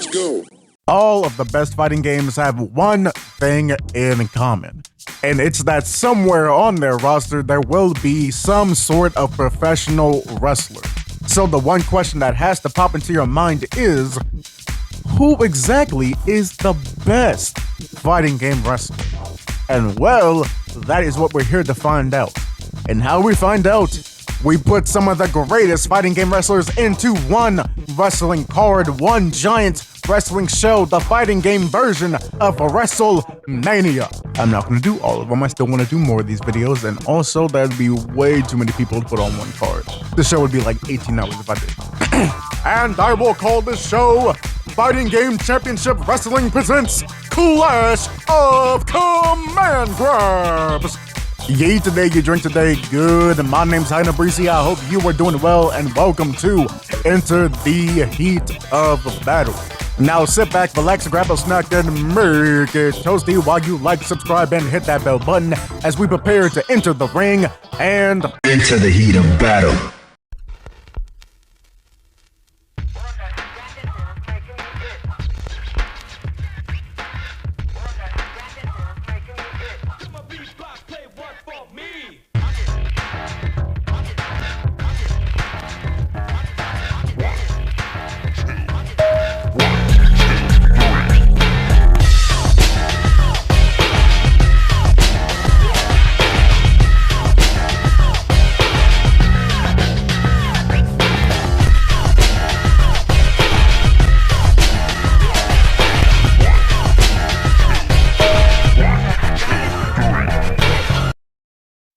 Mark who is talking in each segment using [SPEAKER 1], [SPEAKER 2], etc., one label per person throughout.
[SPEAKER 1] Let's go.
[SPEAKER 2] All of the best fighting games have one thing in common, and it's that somewhere on their roster there will be some sort of professional wrestler. So the one question that has to pop into your mind is, who exactly is the best fighting game wrestler? And well, that is what we're here to find out. And how we find out? We put some of the greatest fighting game wrestlers into one wrestling card, one giant wrestling show, the fighting game version of WrestleMania. I'm not going to do all of them. I still want to do more of these videos, and also that'd be way too many people to put on one card. The show would be like 18 hours if I did. And I will call this show Fighting Game Championship Wrestling presents Clash of Command Grabs. You eat today, you drink today, good. My name's Hagar. I hope you are doing well, and welcome to Enter the Heat of Battle. Now sit back, relax, grab a snack, and make it toasty while you like, subscribe, and hit that bell button as we prepare to enter the ring and
[SPEAKER 3] enter the heat of battle.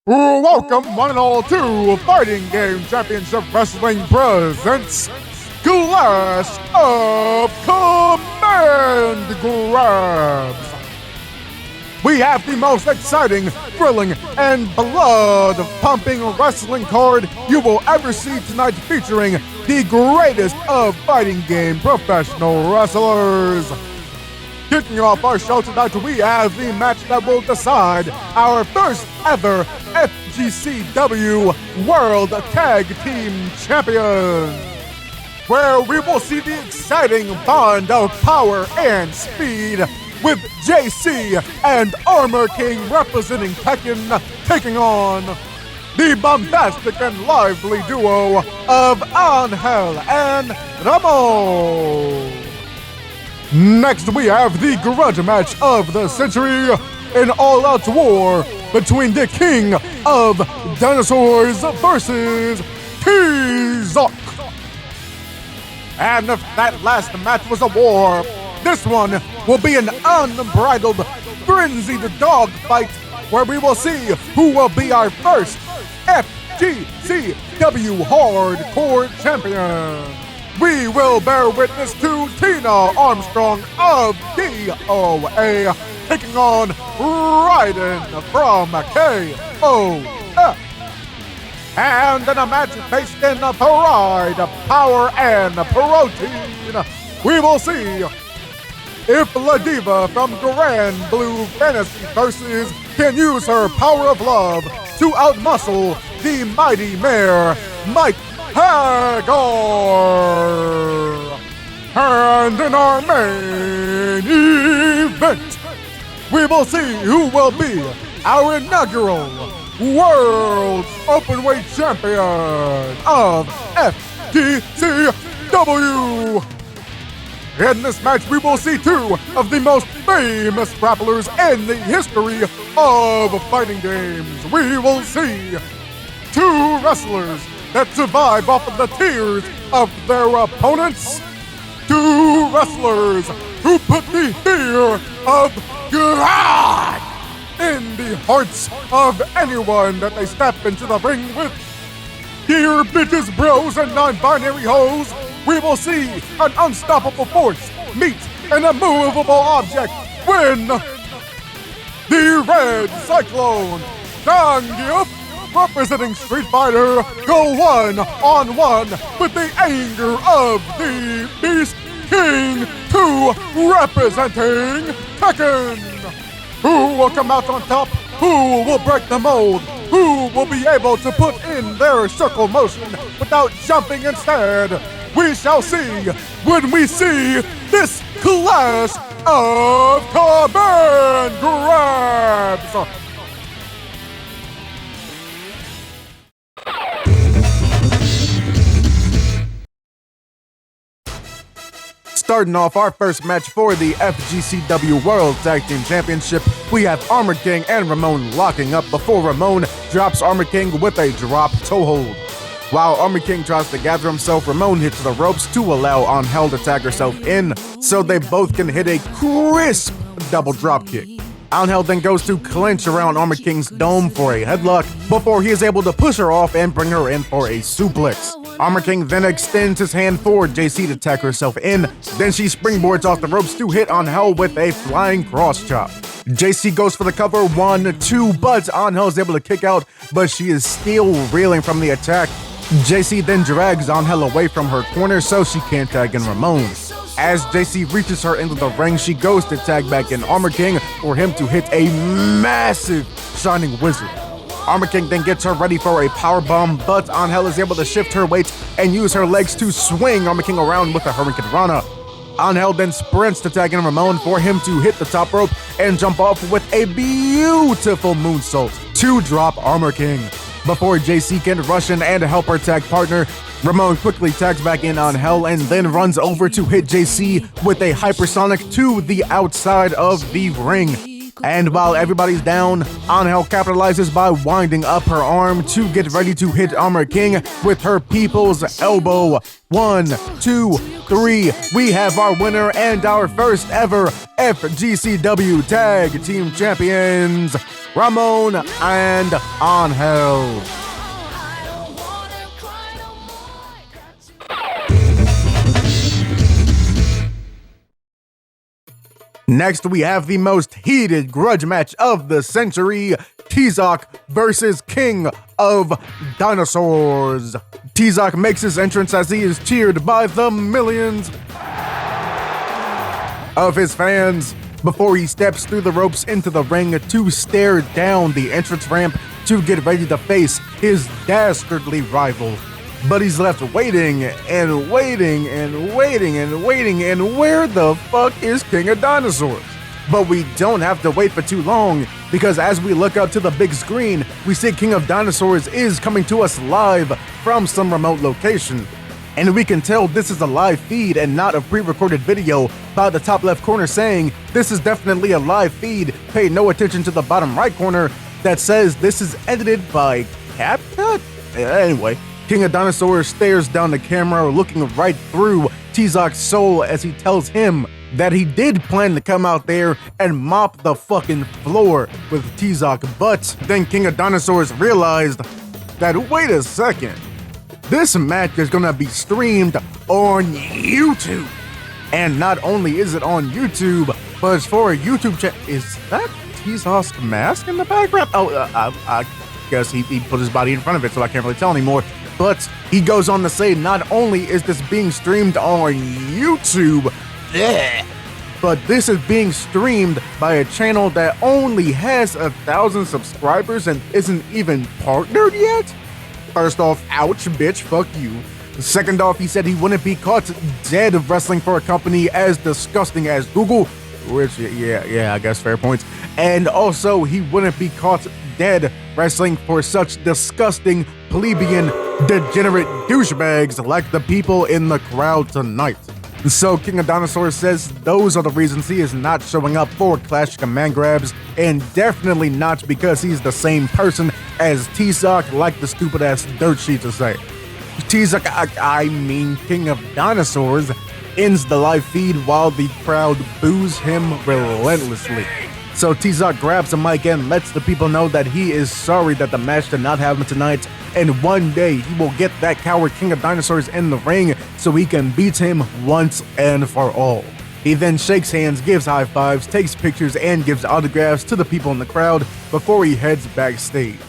[SPEAKER 2] Welcome, one and all, to Fighting Game Championship Wrestling presents Clash of Command Grabs. We have the most exciting, thrilling, and blood-pumping wrestling card you will ever see tonight, featuring the greatest of fighting game professional wrestlers. Kicking off our show tonight, we have the match that will decide our first ever FGCW World Tag Team Champions, where we will see the exciting bond of power and speed, with JC and Armor King representing Tekken taking on the bombastic and lively duo of Angel and Ramon. Next, we have the grudge match of the century, an all-out war between the King of Dinosaurs versus Tizok. And if that last match was a war, this one will be an unbridled, frenzied dogfight where we will see who will be our first FGCW Hardcore Champion. We will bear witness to Tina Armstrong of DOA taking on Raiden from KOF. And in a match based in pride, power, and protein, we will see if Liva from Grand Blue Fantasy Versus can use her power of love to outmuscle the mighty mare, Mike Hagar. And in our main event, we will see who will be our inaugural World Openweight Champion of FGCW. In this match, we will see two of the most famous grapplers in the history of fighting games. We will see two wrestlers that survive off of the tears of their opponents. Two wrestlers who put the fear of God in the hearts of anyone that they step into the ring with. Dear bitches, bros, and non-binary hoes, we will see an unstoppable force meet an immovable object when the Red Cyclone, Zangief, representing Street Fighter, go one-on-one with the anger of the Beast King 2, representing Tekken. Who will come out on top? Who will break the mold? Who will be able to put in their circle motion without jumping instead? we shall see when we see this clash of command grabs. Starting off our first match for the FGCW World Tag Team Championship, we have Armor King and Ramon locking up before Ramon drops Armor King with a drop toe hold. While Armor King tries to gather himself, Ramon hits the ropes to allow Angel to tag herself in, so they both can hit a crisp double drop kick. Angel then goes to clinch around Armor King's dome for a headlock before he is able to push her off and bring her in for a suplex. Armor King then extends his hand for JC to tag herself in, then she springboards off the ropes to hit Angel with a flying cross chop. JC goes for the cover, 1, 2, but Angel is able to kick out, but she is still reeling from the attack. JC then drags Angel away from her corner so she can't tag in Ramon. As JC reaches her into the ring, she goes to tag back in Armor King for him to hit a massive Shining Wizard. Armor King then gets her ready for a powerbomb, but Angel is able to shift her weight and use her legs to swing Armor King around with a Hurricane Rana. Angel then sprints to tag in Ramon for him to hit the top rope and jump off with a beautiful moonsault to drop Armor King. Before JC can rush in and help her tag partner, Ramon quickly tags back in Angel and then runs over to hit JC with a hypersonic to the outside of the ring. And while everybody's down, Angel capitalizes by winding up her arm to get ready to hit Armor King with her people's elbow. 1, 2, 3. We have our winner and our first ever FGCW Tag Team Champions, Ramon and Angel. Next, we have the most heated grudge match of the century, Tizok versus King of Dinosaurs. Tizok makes his entrance as he is cheered by the millions of his fans before he steps through the ropes into the ring to stare down the entrance ramp to get ready to face his dastardly rival. But he's left waiting and waiting and waiting and waiting, and where the fuck is King of Dinosaurs? But we don't have to wait for too long, because as we look out to the big screen, we see King of Dinosaurs is coming to us live from some remote location. And we can tell this is a live feed and not a pre-recorded video by the top left corner saying, this is definitely a live feed, pay no attention to the bottom right corner that says this is edited by CapCut? Anyway. King of Dinosaurs stares down the camera, looking right through Tizok's soul as he tells him that he did plan to come out there and mop the fucking floor with Tizok, but then King of Dinosaurs realized that, wait a second, this match is gonna be streamed on YouTube. And not only is it on YouTube, but it's for a YouTube channel. Is that Tizok's mask in the background? Oh, I guess he put his body in front of it, so I can't really tell anymore. But he goes on to say not only is this being streamed on YouTube, but this is being streamed by a channel that only has 1,000 subscribers and isn't even partnered yet? First off, ouch, bitch, fuck you. Second off, he said he wouldn't be caught dead of wrestling for a company as disgusting as Google, which, yeah, I guess fair points. And also, he wouldn't be caught dead wrestling for such disgusting, plebeian, degenerate douchebags like the people in the crowd tonight. So King of Dinosaurs says those are the reasons he is not showing up for Clash of Command Grabs, and definitely not because he's the same person as Tizok, like the stupid ass dirt sheet to say. Tizok, I mean King of Dinosaurs, ends the live feed while the crowd boos him relentlessly. So Tizok grabs the mic and lets the people know that he is sorry that the match did not happen tonight, and one day he will get that coward King of Dinosaurs in the ring so he can beat him once and for all. He then shakes hands, gives high fives, takes pictures, and gives autographs to the people in the crowd before he heads backstage.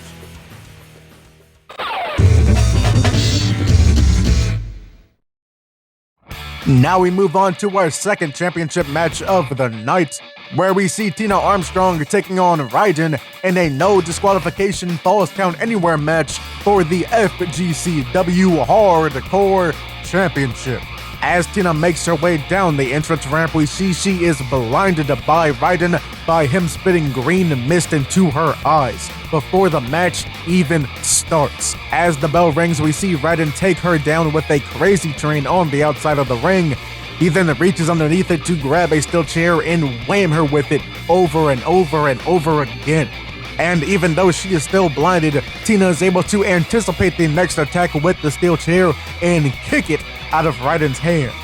[SPEAKER 2] Now we move on to our second championship match of the night. where we see Tina Armstrong taking on Raiden in a no disqualification falls count anywhere match for the FGCW Hardcore Championship. As Tina makes her way down the entrance ramp, we see she is blinded by Raiden by him spitting green mist into her eyes before the match even starts. As the bell rings, we see Raiden take her down with a crazy train on the outside of the ring. He then reaches underneath it to grab a steel chair and wham her with it over and over and over again. And even though she is still blinded, Tina is able to anticipate the next attack with the steel chair and kick it out of Raiden's hands.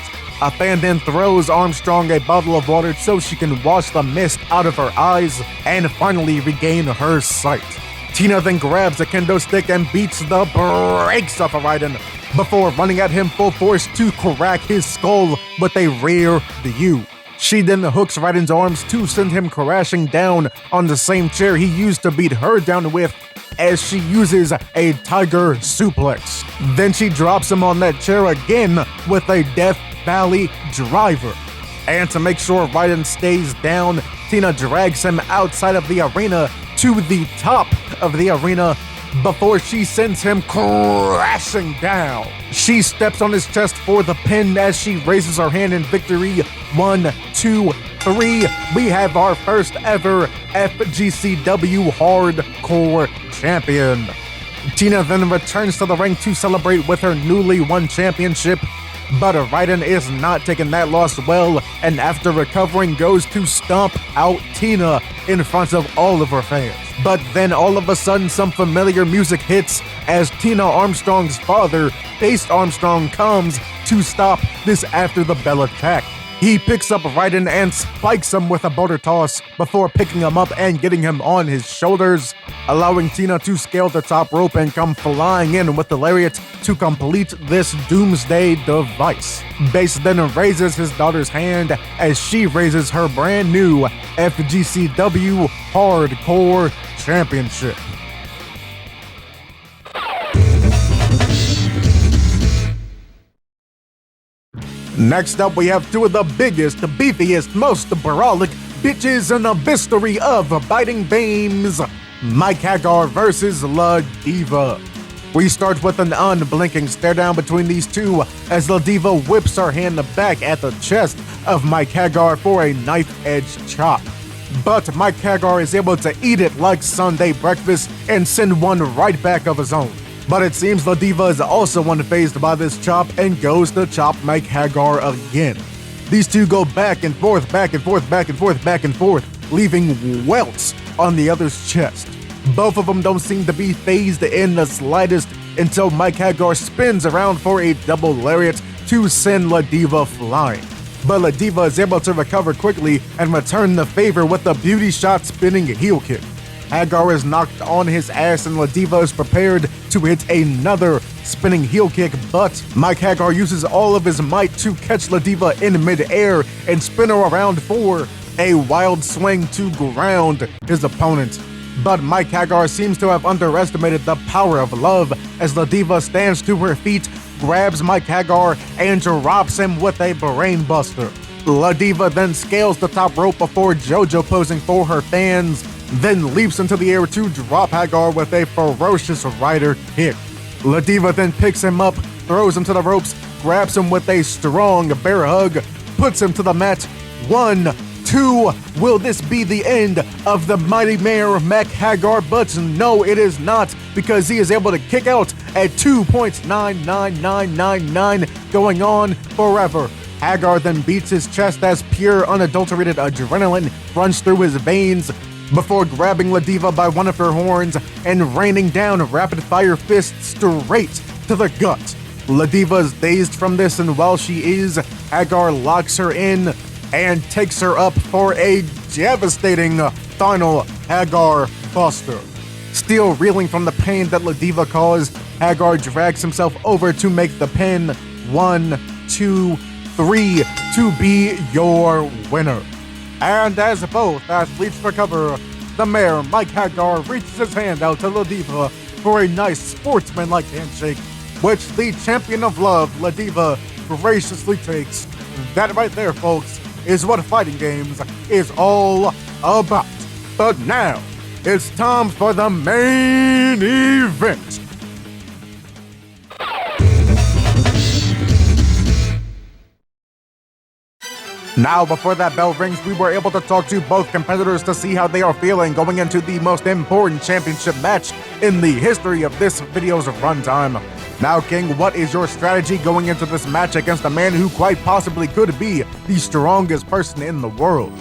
[SPEAKER 2] A fan then throws Armstrong a bottle of water so she can wash the mist out of her eyes and finally regain her sight. Tina then grabs a kendo stick and beats the brakes off of Raiden before running at him full force to crack his skull with a rear view. She then hooks Raiden's arms to send him crashing down on the same chair he used to beat her down with, as she uses a tiger suplex. Then she drops him on that chair again with a Death Valley driver. And to make sure Raiden stays down, Tina drags him outside of the arena to the top of the arena before she sends him crashing down. She steps on his chest for the pin as she raises her hand in victory. 1, 2, 3. We have our first ever FGCW Hardcore Champion. Tina then returns to the ring to celebrate with her newly won championship, but Raiden is not taking that loss well, and after recovering goes to stomp out Tina in front of all of her fans. But then all of a sudden some familiar music hits as Tina Armstrong's father, Ace Armstrong, comes to stop this after the bell attack. He picks up Raiden and spikes him with a border toss before picking him up and getting him on his shoulders, allowing Tina to scale the top rope and come flying in with the lariat to complete this doomsday device. Bass then raises his daughter's hand as she raises her brand new FGCW Hardcore Championship. Next up, we have two of the biggest, beefiest, most brawlic bitches in the history of biting games, Mike Hagar versus La Diva. We start with an unblinking stare down between these two as La Diva whips her hand back at the chest of Mike Hagar for a knife-edge chop. But Mike Hagar is able to eat it like Sunday breakfast and send one right back of his own. But it seems La Diva is also unfazed by this chop and goes to chop Mike Hagar again. These two go back and forth, back and forth, back and forth, back and forth, leaving welts on the other's chest. Both of them don't seem to be phased in the slightest until Mike Hagar spins around for a double lariat to send La Diva flying. But La Diva is able to recover quickly and return the favor with a beauty shot spinning heel kick. Hagar is knocked on his ass and La Diva is prepared to hit another spinning heel kick, but Mike Hagar uses all of his might to catch La Diva in midair and spin her around for a wild swing to ground his opponent. But Mike Hagar seems to have underestimated the power of love as La Diva stands to her feet, grabs Mike Hagar, and drops him with a brain buster. La Diva then scales the top rope before JoJo posing for her fans, then leaps into the air to drop Hagar with a ferocious rider kick. La Diva then picks him up, throws him to the ropes, grabs him with a strong bear hug, puts him to the mat. 1, 2, will this be the end of the mighty Mayor Mike Hagar? But no, it is not, because he is able to kick out at 2.99999, going on forever. Hagar then beats his chest as pure unadulterated adrenaline runs through his veins before grabbing La Diva by one of her horns and raining down rapid-fire fists straight to the gut. La Diva is dazed from this, and while she is, Hagar locks her in and takes her up for a devastating final Hagar buster. Still reeling from the pain that La Diva caused, Hagar drags himself over to make the pin. 1, 2, 3 to be your winner. And as both athletes recover, the mayor, Mike Hagar, reaches his hand out to La Diva for a nice sportsman-like handshake, which the champion of love, La Diva, graciously takes. That right there, folks, is what fighting games is all about. But now, it's time for the main event. Now, before that bell rings, we were able to talk to both competitors to see how they are feeling going into the most important championship match in the history of this video's runtime. Now, King, what is your strategy going into this match against a man who quite possibly could be the strongest person in the world?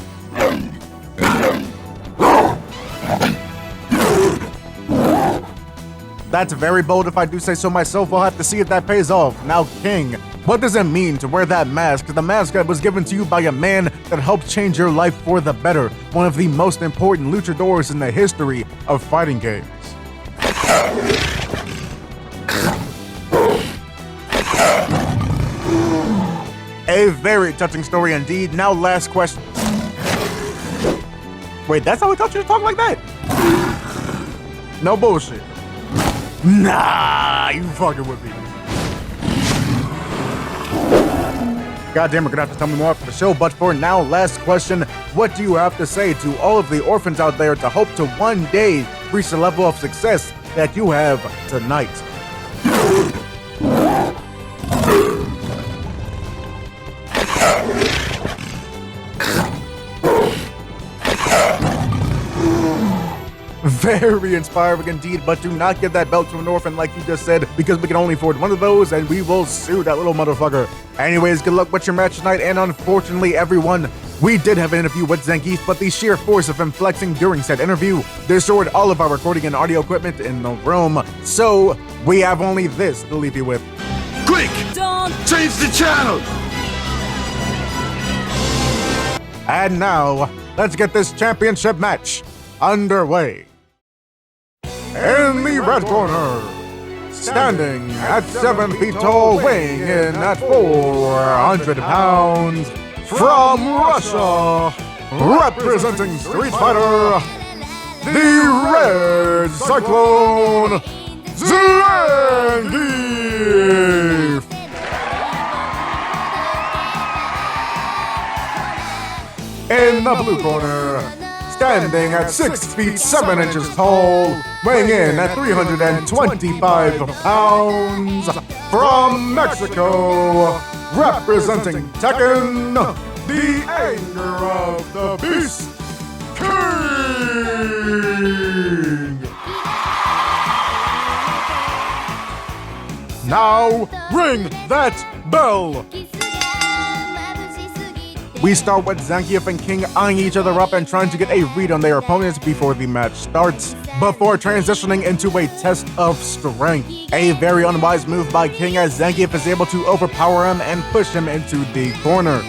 [SPEAKER 2] That's very bold if I do say so myself. We'll have to see if that pays off. Now, King, what does it mean to wear that mask? The mask that was given to you by a man that helped change your life for the better. One of the most important luchadors in the history of fighting games. A very touching story indeed. Now, last question. Wait, that's how we taught you to talk like that? No bullshit. Nah, you fucking with me. Goddamn, we're gonna have to tell me more after the show, but for now, last question. What do you have to say to all of the orphans out there to hope to one day reach the level of success that you have tonight? Very inspiring indeed, but do not give that belt to an orphan like you just said, because we can only afford one of those and we will sue that little motherfucker. Anyways, good luck with your match tonight, and unfortunately everyone, we did have an interview with Zangief, but the sheer force of him flexing during said interview destroyed all of our recording and audio equipment in the room, so we have only this to leave you with.
[SPEAKER 3] Quick! Don't change the channel!
[SPEAKER 2] And now, let's get this championship match underway. In the red corner, standing at 7 feet tall, weighing in at 400 pounds, from Russia, representing Street Fighter, the Red Cyclone, Zangief! In the blue corner, standing at 6 feet 7 inches tall, weighing in at 325 pounds, from Mexico, representing Tekken, the anger of the beast, King! Now, ring that bell! We start with Zangief and King eyeing each other up and trying to get a read on their opponents before the match starts, before transitioning into a test of strength. A very unwise move by King, as Zangief is able to overpower him and push him into the corner.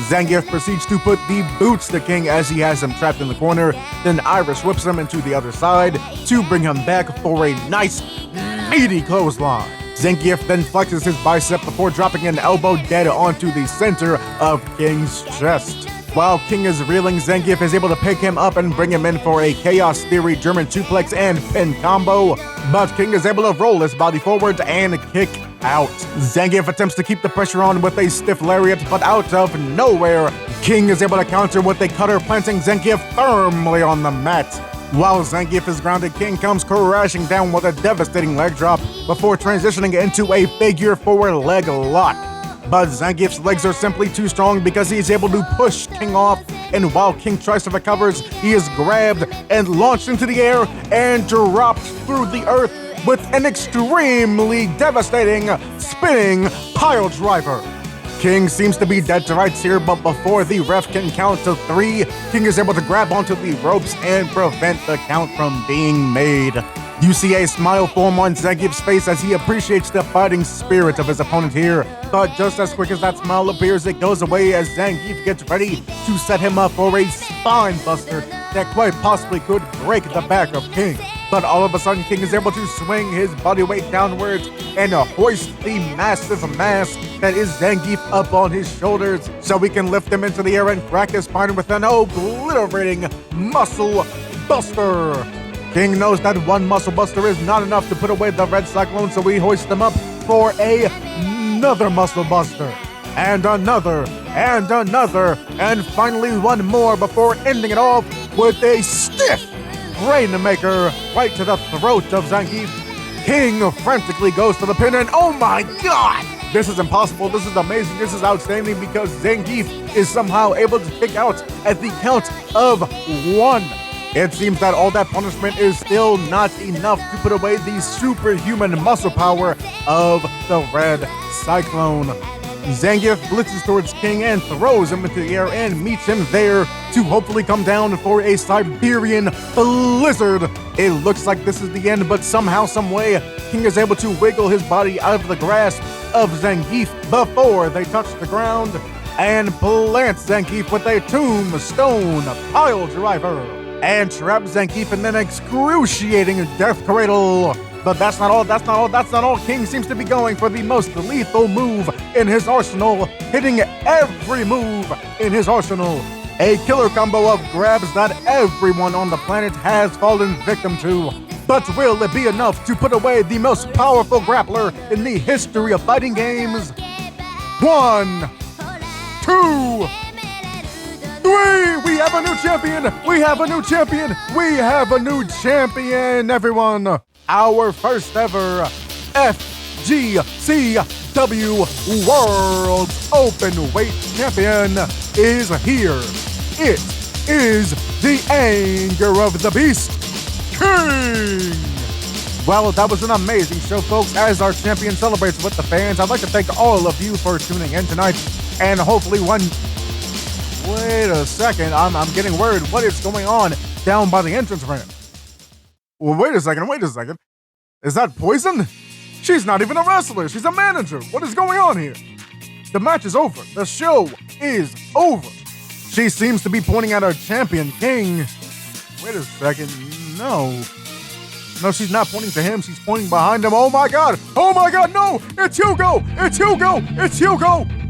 [SPEAKER 2] Zangief proceeds to put the boots to King as he has him trapped in the corner, then Irish whips him into the other side to bring him back for a nice, meaty clothesline. Zangief then flexes his bicep before dropping an elbow dead onto the center of King's chest. While King is reeling, Zangief is able to pick him up and bring him in for a Chaos Theory German suplex and pin combo, but King is able to roll his body forward and kick out. Zangief attempts to keep the pressure on with a stiff lariat, but out of nowhere, King is able to counter with a cutter, planting Zangief firmly on the mat. While Zangief is grounded, King comes crashing down with a devastating leg drop before transitioning into a figure 4 leg lock. But Zangief's legs are simply too strong because he is able to push King off, and while King tries to recover, he is grabbed and launched into the air and dropped through the earth with an extremely devastating spinning pile driver. King seems to be dead to rights here, but before the ref can count to 3, King is able to grab onto the ropes and prevent the count from being made. You see a smile form on Zangief's face as he appreciates the fighting spirit of his opponent here, but just as quick as that smile appears, it goes away as Zangief gets ready to set him up for a spine buster that quite possibly could break the back of King. But all of a sudden, King is able to swing his body weight downwards and hoist the massive mask that is Zangief up on his shoulders so he can lift him into the air and crack his spine with an obliterating muscle buster. King knows that one muscle buster is not enough to put away the Red Cyclone, so he hoists him up for another muscle buster. and another, and finally one more before ending it off with a stiff Rainmaker right to the throat of Zangief. King frantically goes to the pin, and oh my god! This is impossible, this is amazing, this is outstanding because Zangief is somehow able to kick out at the count of 1. It seems that all that punishment is still not enough to put away the superhuman muscle power of the Red Cyclone. Zangief blitzes towards King and throws him into the air and meets him there to hopefully come down for a Siberian blizzard. It looks like this is the end, but somehow, someway, King is able to wiggle his body out of the grasp of Zangief before they touch the ground and plants Zangief with a tombstone pile driver and traps Zangief in an excruciating death cradle. But that's not all. King seems to be going for the most lethal move in his arsenal, hitting every move in his arsenal. A killer combo of grabs that everyone on the planet has fallen victim to. But will it be enough to put away the most powerful grappler in the history of fighting games? 1, 2, 3! We have a new champion! We have a new champion! We have a new champion, everyone! Our first ever FGCW World Openweight Champion is here. It is the Anger of the Beast, King! Well, that was an amazing show, folks. As our champion celebrates with the fans, I'd like to thank all of you for tuning in tonight, and hopefully Wait a second, I'm getting word. What is going on down by the entrance ramp? Well, wait a second. Is that Poison? She's not even a wrestler. She's a manager. What is going on here? The match is over. The show is over. She seems to be pointing at our champion, King. Wait a second. No, she's not pointing to him. She's pointing behind him. Oh my god, no! It's Hugo!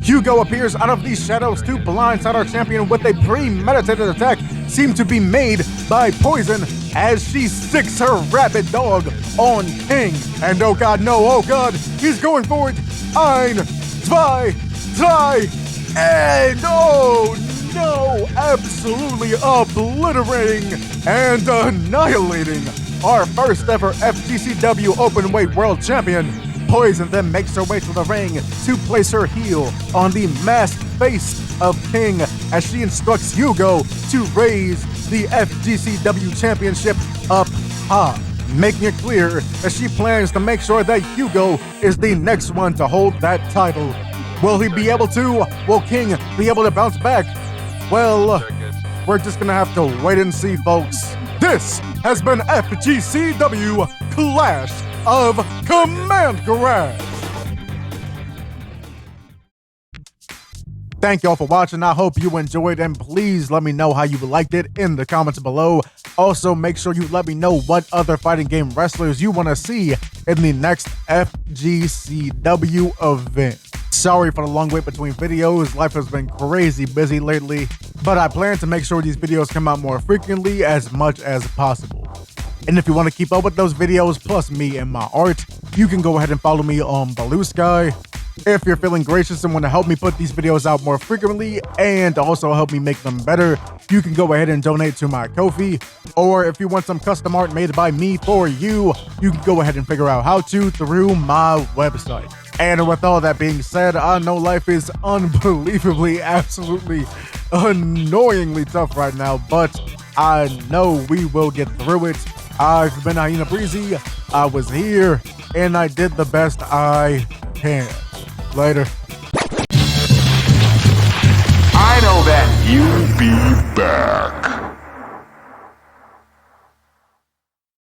[SPEAKER 2] Hugo appears out of these shadows to blindside our champion with a premeditated attack seemed to be made by Poison as she sicks her rabid dog on King. And oh god, he's going for it. 1, 2, 3, and oh no, absolutely obliterating and annihilating our first ever FGCW Openweight World Champion. Poison then makes her way to the ring to place her heel on the masked face of King as she instructs Hugo to raise the FGCW Championship up high, making it clear that she plans to make sure that Hugo is the next one to hold that title. Will he be able to? Will King be able to bounce back? Well, we're just gonna have to wait and see, folks. This has been FGCW Clash of Command Garage. Thank y'all for watching. I hope you enjoyed, and please let me know how you liked it in the comments below. Also, make sure you let me know what other fighting game wrestlers you want to see in the next FGCW event. Sorry for the long wait between videos. Life has been crazy busy lately, but I plan to make sure these videos come out more frequently as much as possible. And if you want to keep up with those videos plus me and my art, you can go ahead and follow me on BLUESKY. If you're feeling gracious and want to help me put these videos out more frequently and also help me make them better, you can go ahead and donate to my Ko-fi. Or if you want some custom art made by me for you, you can go ahead and figure out how to through my website. And with all that being said, I know life is unbelievably, absolutely, annoyingly tough right now, but I know we will get through it. I've been Hyena Breezy, I was here, and I did the best I can. Later.